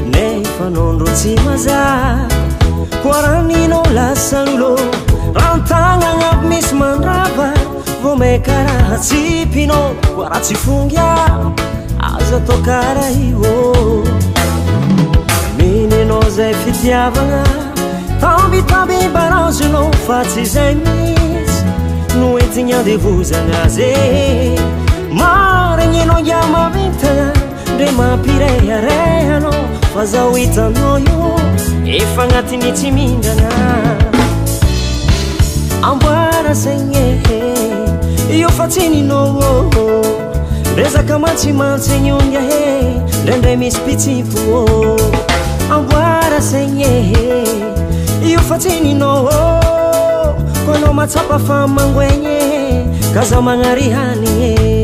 nefa nondro tsy mazaka koaranino lasalulo rantagnana aby misy mandrava vo me karaha tsipino koara tsy fongia aza atao kara io minenao zay fitiavagna tambitambimbarazono fa tsy zay misy no entigny andevozagna azy maregnenao iamavintagna ndre mampireharehano fa zaho hitanao io efa agnatiny tsy mindrana amboara zegny io fa tsy ninao rezaka mantsimantsegny onga ndraindray misy pitsipo amboara zegny io fa tsy ninao ko anao matsapa fa mangoegny ka zaho magnarihany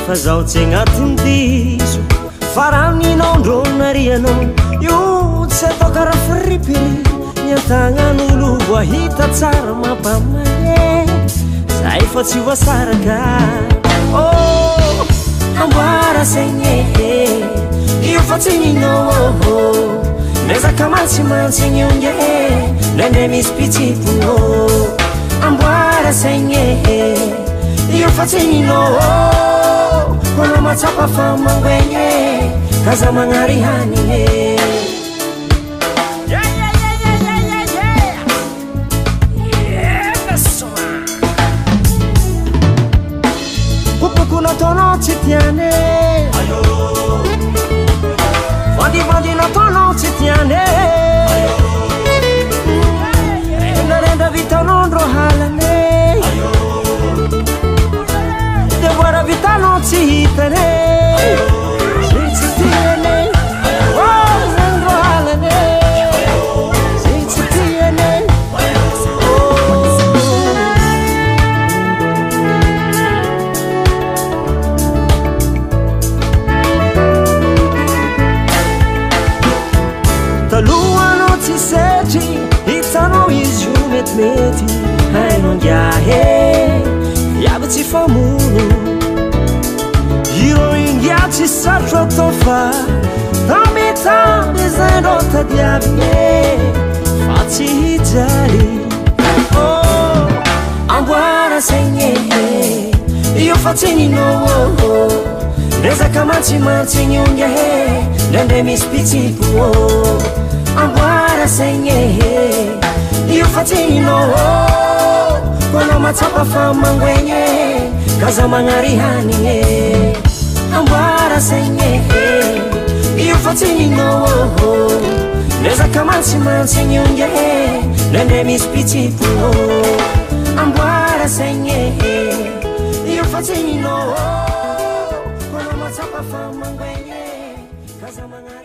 nefa zaho tsy agnatiny diso faraninao ndronarianao io tsy atao kara fripiri niantagnan'olo voahita tsara mampamane zay fa tsy voasaraka amboara zegny io fa tsy ninao nezaka mantsimantsegny onge ndraindray misy pitsipo amboara zegny io fa tsy ninao ko anao matsapa fa mangoegny ka zaho magnarihany popoko nataonao tsy tiane vandivandy nataonao tsy tiane rendarenda vitanao ndro halane devoara vitanao tsy hitane tsy tiane ndro halane tsy tiane talohanao tsy setry hitanao izy io metimety hainao ngiahe iavy tsy famono io ingia tsy sarotro atao fa tambitamby zay ndro tadiavigny fa tsy hijaly amboara zegny io fa tsy ninao rezaka mantsimantsegny onge ndraindray misy pitsipo amboara zegny io fa tsy ninao ko anao matsapa fa mangoegny ka zaho magnarihany amboara zegny io fa tsy ninao rezaka mantsimantsegny onge ndraindray misy pitsipo amboara zegny io fa tsy ninao ko anao matsapa fa mangoegny ka zaho